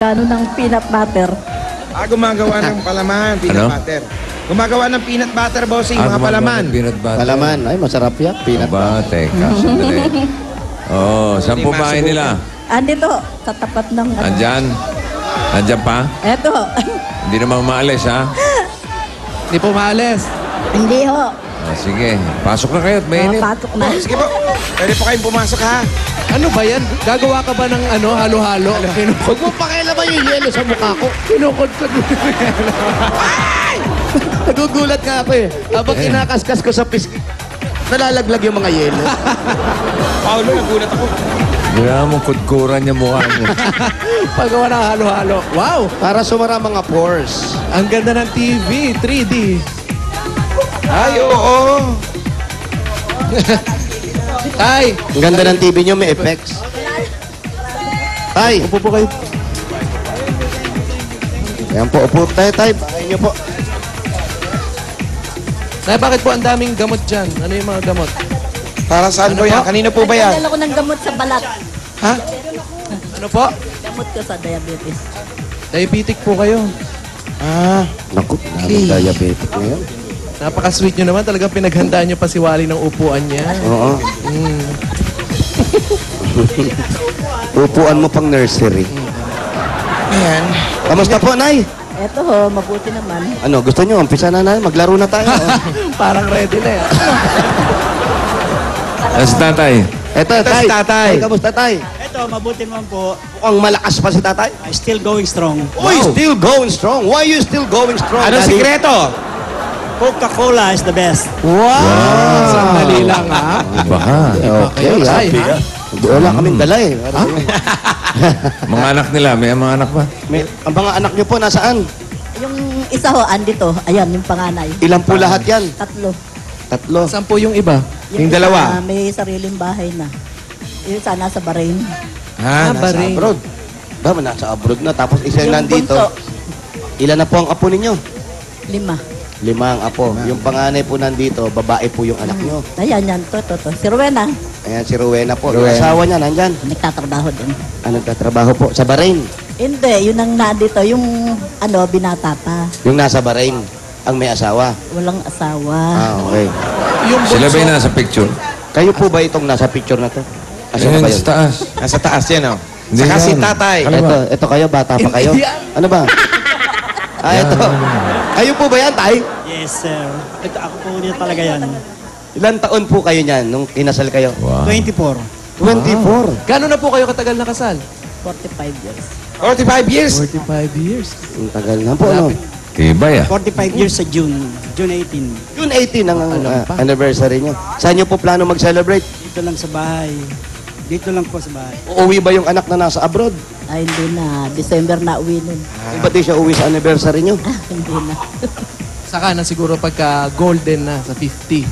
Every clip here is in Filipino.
Ano ng peanut butter. Gumagawa ng palaman, peanut butter. Gumagawa ng peanut butter, bossing, mga palaman. Peanut butter. Palaman. Ay, masarap yan. Peanut Ba, teka, sandali. Saan po bahay nila? Andito, sa tapat ng... Andyan? Andyan pa? Eto. Hindi naman maalis, ha? Hindi po maalis. Hindi ho. Sige, pasok na kayo at mainit. Pasok na. Sige po, pwede po kayong pumasok, ha? Ano ba yan? Gagawa ka ba ng halo-halo? Huwag mo pakialaman yung yelo sa mukha ko. Kinukod-kod mo yung yelo. Nagugulat nga ako eh. Habang kinakaskas ko sa pisngi, nalalaglag yung mga yelo. Paolo, nagulat ako. Kaya mong kudkuran niya mukha niya. Paggawa ng halo-halo. Wow! Para sumara mga pores. Ang ganda ng TV, 3D. Ay, oo. Tay! Ang ganda ng TV nyo, may effects. Tay! Upo po kayo. Ayan po, upo tayo, tay. Bahay nyo po. Tay, bakit po ang daming gamot dyan? Ano yung mga gamot? Para saan po yan? Kanino po ba yan? Nagdala ko ng gamot sa balat. Ha? Ano po? Gamot ko sa diabetes. Diabetic po kayo. Naku, daming diabetic ngayon. Napaka-sweet nyo naman. Talagang pinaghandaan nyo pa si Wally ng upuan niya. Oo. Upuan mo pang nursery. Ayan. Kamusta po, Nay? Eto ho, mabuti naman. Ano, gusto nyo? Umpisa na, Nay. Maglaro na tayo. Parang ready na yan. Si tatay. Eto, Ito tay. si tatay. Tay, kamusta, tay? Ito, mabuti naman po. Mukhang malakas pa si tatay. Still going strong. Uy, still going strong. Why you still going strong? Anong Daddy? sikreto? Coca-Cola is the best. Sandali lang, ha? Baka. Okay, Ay, ha? Wala kaming dala eh. Mga anak nila, may mga anak ba? Ang mga anak nyo po, nasaan? Yung isa ho, andito. Ayan, yung panganay. Ilan po lahat yan? Tatlo. Tatlo. Saan po yung iba? Yung isa, dalawa? may sariling bahay na. Yung isa nasa Bahrain. Ha? Nasa Bahrain. abroad. Ba, nasa abroad na. Tapos isa Yung nandito. bunso, Ilan na po ang apo ninyo? 5. 5 ang apo. Yung panganay po nandito, babae po yung anak nyo. Ayan, yan. To. Si Rowena. Ayan, si Rowena po. Rowena. Yung asawa niya, nandyan. Nagtatrabaho din. Nagtatrabaho po sa Bahrain. Hindi, yun ang nandito. Yung binata pa. Yung nasa Bahrain, ang may asawa. Walang asawa. Okay. Yung Sila ba bunso. yung nasa picture? Kayo po ba itong nasa picture na to? Asan na Ayun, kayo? sa taas. Nasa taas yan, oh. Hindi Saka si yan. tatay. Ito kayo, bata pa kayo? Hindi yan. Ano ba? Ito. Kayo po ba yan, tay? Yes, sir. Ito, ako po niya talaga yan. Ilan taon po kayo niyan nung kinasal kayo? Wow. 24. 24. Gano'n na po kayo katagal nakasal? 45 years. 45 years. 45 years. Ang tagal na po, ano? Tibay, 45 years sa June. June 18. June 18 ang pa. anniversary niyo. Saan niyo po plano mag-celebrate? Dito lang sa bahay. Dito lang po sa bahay. Uuwi ba yung anak na nasa abroad? Ay, hindi na. December na uwi nun. Ba't di siya uwi sa anniversary niyo? Hindi na. Saka na siguro pagka golden na sa 50.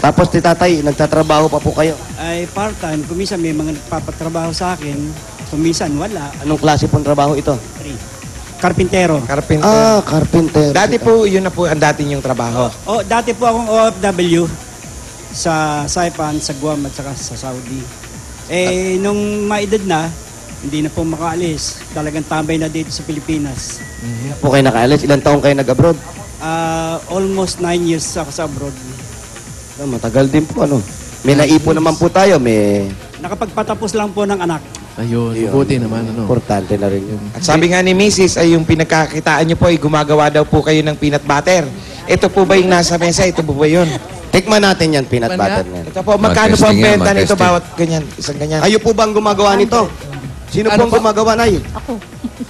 Tapos ti tatay, nagtatrabaho pa po kayo. Ay part-time. Kumisan may mga nagpapatrabaho sa akin. Kumisan wala. Anong klase pong trabaho ito? 3. Karpintero. Carpenter. Carpenter. Dati po, yun na po ang dati niyong trabaho. Dati po akong OFW sa Saipan, sa Guam at saka sa Saudi. Nung maedad na, hindi na po makaalis. Talagang tambay na dito sa Pilipinas. Po kayo nakaalis. Ilan taong kayo nag-abroad? Almost 9 years ako sa abroad. Matagal din po, ano? May naipon naman po tayo. May Nakapagpatapos lang po ng anak. Ayun, mabuti naman. Ano. importante na rin yun. At sabi nga ni Mrs. ay yung pinagkakitaan niyo po ay gumagawa daw po kayo ng peanut butter. Ito po ba yung nasa mesa? Ito po ba yun? Tikman natin yan, peanut Tikman butter nga. na yan. Ito po, magkano po ang Mag-testing yan, benta nito mag-testing. bawat ganyan? Isang ganyan. Kayo po ba ang gumagawa nito? Sino po Ano ang po? gumagawa, Nay? Ako.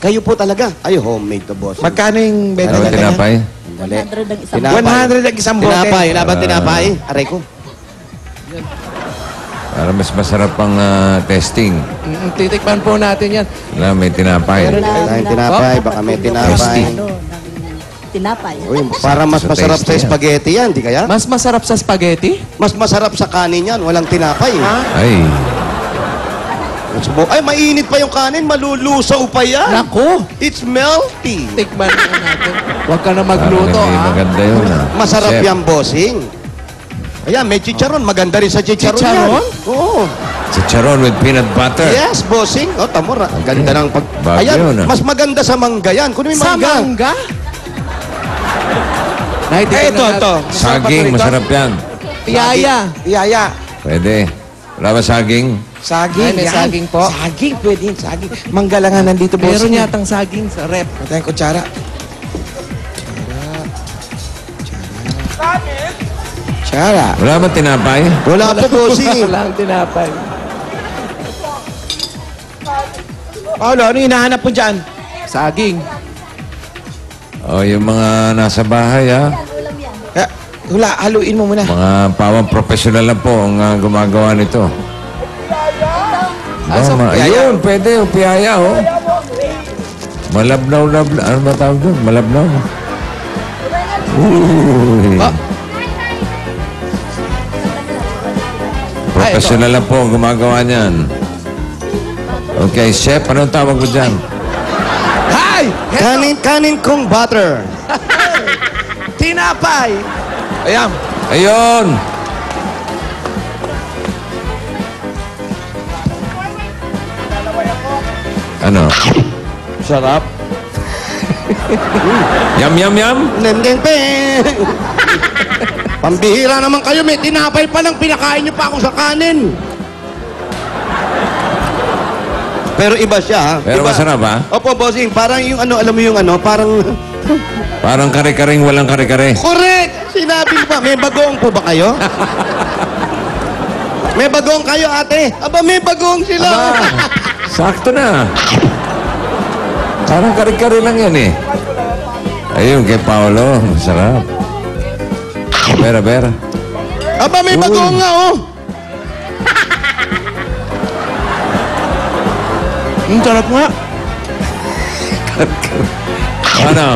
Kayo po talaga? Ay, homemade to, boss. Magkano yung benta Ano na ganyan? tinapay? 100 ang isang Tinapay. 100 ang isang bote. Tinapay. Laban tinapay. Aray ko. Para mas masarap ang testing. Titikman po natin yan. Wala, may tinapay. Tayong tinapay. Baka may tinapay. Tinapay. Uy, para mas So masarap sa tasty yan. spaghetti yan, di kaya? Mas masarap sa spaghetti? Mas masarap sa kanin yan. Walang tinapay. Ay, Ay, mainit pa yung kanin. Malulusaw pa yan. Nako! It's melty. Tikman po natin. Huwag ka na magluto, parang hindi ha? maganda yun, ha? Masarap Chef. yan, bossing. Ayan, may chicharon. Maganda rin sa chicharon Chicharon? yan. Oo. Chicharon with peanut butter. Yes, bossing. O, tamo. Ganda ng pag... Bago Ayan, yun, ah. mas maganda sa mangga yan. Kunin mo Sa yung mangga. mangga? Nay, Ito. Saging, masarap yan. Piyaya. Iyaya. Pwede. Wala ba saging? Saging. Ay, may yan. saging po. Saging, pwede yun. Saging. Mangga lang nga nandito, boss. Meron yatang saging sa rep. Ito yung kutsara. Kutsara. Wala ba tinapay? Wala po, bossing. Wala ang tinapay. Paolo, ano hinahanap mo dyan? Saging. O, yung mga nasa bahay, ha? Wala, haluin mo muna. Mga pawang professional lang po ang gumagawa nito. Asa Ayun, piyaya? pwede. Yung piyaya, oh. Malabnaw. Ano ba tawag doon? Malabnaw. Uy. Ah. Professional lang po ang gumagawa niyan. Okay, chef, anong tawag mo dyan? Hi! Kanin kong butter. Tinapay! Ayan. Ayun! Ano? Sarap. Yum, yum, yum? Nendeng peng. Pambihira naman kayo. May tinapay pa lang. Pinakain niyo pa ako sa kanin. Pero iba siya, ha? Pero Iba. masarap, ha? Opo, bossing. Parang yung ano, alam mo yung ano, parang... Parang kare-karing walang kare-kare. Correct! Sinabi mo pa. May bagong po ba kayo? May bagong kayo, ate. Aba, may bagong sila. Aba, sakto na. Parang kare-kare lang yan, eh. Ayun, kay Paolo. Masarap. Bera. Aba, may bagong nga, oh. Ang sarap nga. Ano?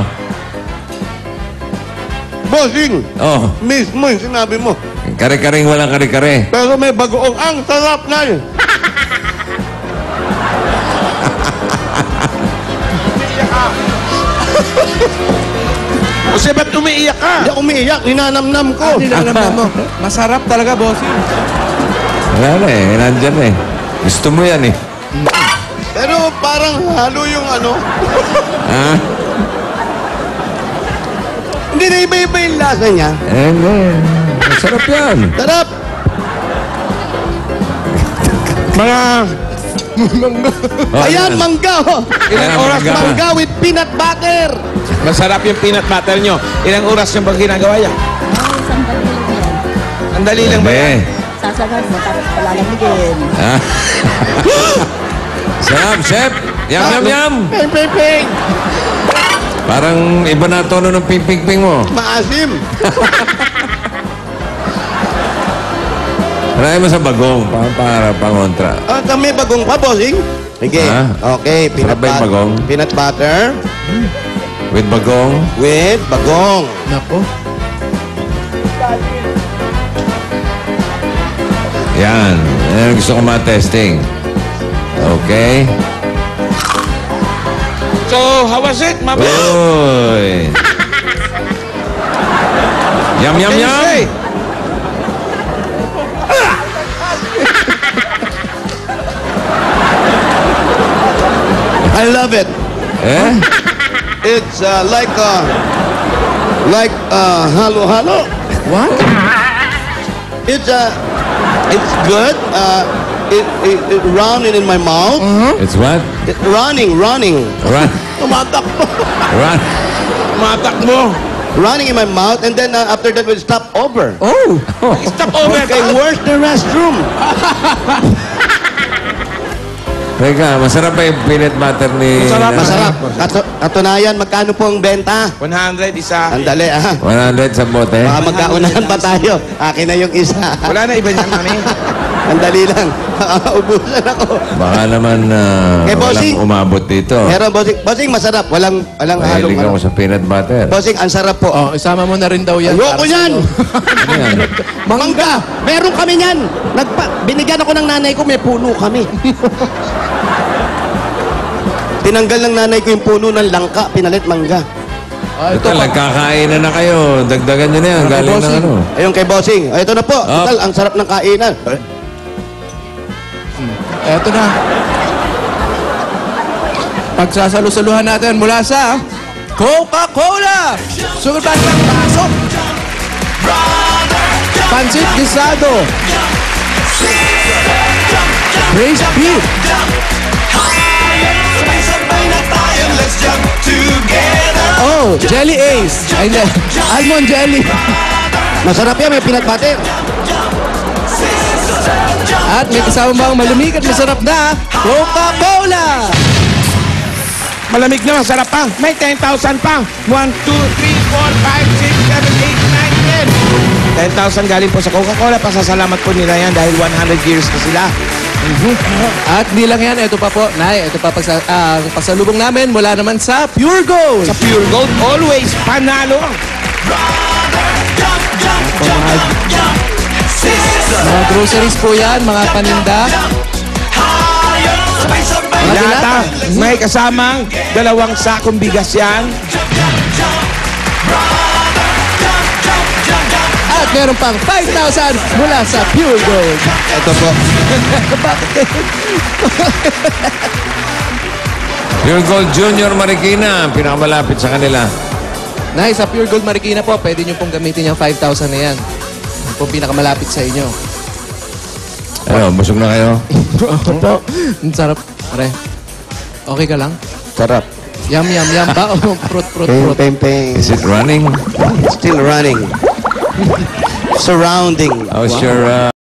Bossing, Oh, mismo yung sinabi mo. kare-karing walang kare-kare. Pero may bagoong ang sarap na yun. Kasi ba't umiiyak ka? Hindi ako umiiyak, ninanamnam ko. Hindi lang naman mo. Masarap talaga, bossing. Wala na eh, nandyan eh. Gusto mo yan eh. Pero parang halo yung ano. Ha? Hindi na iba-iba yung lasa niya. Masarap yan. Sarap! Mga Oh, Ayan, mangga, oh. ilang oras mangga. ba? Mangga with peanut butter. Masarap yung peanut butter nyo. Ilang oras yung bang ginagawa yan? Oh, sandali lang yan. Sandali lang ba yan? Sasagad mo, tapos palalamigin. Ha? Sarap, chef. Yum, yum, yum. Peng, peng, peng. Parang iba na tono ng ping-ping-ping mo. Maasim. Try mo sa bagong, para pangontra. Ah, may bagong pa, bossing. Sige. Ha? Okay, Sarap ba yung bagong? Peanut butter With bagong. with bagong. Nako. Yan. Yan ang gusto ko ma-testing. Okay. So, how was it, mama? Uy. Yum, yum, Can you yum. say? I love it. Eh? It's like halo-halo. What? It's good. It rounding in my mouth. It's what? It, running. Run. Tumatakbo. Run. Matak mo. Running in my mouth, and then after that will stop over. Oh! Stop over. Okay, where's the restroom? Teka, masarap ba yung peanut butter ni... Masarap. Katunayan, magkano po ang benta? 100 isa. Andali, 100 sa bote. Baka magkaunahan pa tayo. Akin na yung isa. Wala na iba niyan, mami. Andali lang. Ubusan ako. Baka naman Eh, bossing. walang umabot dito. Pero bossing masarap. Walang halong Mahilig ako sa peanut butter. Bossing, ang sarap po. Oh, isama mo na rin daw yan. Ayoko para yan! Ano yan? Mangga! Meron kami yan! Binigyan ako ng nanay ko, may puno kami. Tinanggal ng nanay ko yung puno ng langka, pinalit mangga. Ah, ito Total, pa. nagkakain na kayo. Dagdagan nyo na yan. Galing ng bossing. ano. Ayun kay bossing. Ito na po. Up. Total, ang sarap ng kainan. Eto na. Pagsasalusaluhan natin mula sa Coca-Cola. Sugar pan lang, pasok. Pansit Gisado. Braised beef. Oh, Jelly Ace. Ay, hindi. Almond Jelly. Masarap yan, may peanut butter. At may kasama bang malamig at masarap na Coca-Cola. Malamig na, masarap pa. May 10,000 pa. 1, 2, 3, 4, 5, 6, 7, 8, 9, 10. 10,000 galing po sa Coca-Cola. Pasasalamat po nila yan dahil 100 years na sila. At di lang yan, ito pa po. Nay, ito pa pasalubong namin mula naman sa Pure Gold. Sa Pure Gold, always panalo. Mga groceries po yan, mga paninda. Mga Lata, dilata. may kasamang 2 sakong bigas yan. At meron pang 5,000 mula sa Pure Gold. Ito po. Pure Gold Junior Marikina, ang pinakamalapit sa kanila. Nay, sa Pure Gold Marikina po, pwede nyo pong gamitin yung 5,000 na yan. Yung pong pinakamalapit sa inyo. Ano, busog na kayo? Opo. Ang sarap. Pare, okay ka lang? Sarap. Yum, yum, yum ba? Oh, fruit, fruit, Ping, fruit. ping, ping. Is it running? Still running. Surrounding. How's your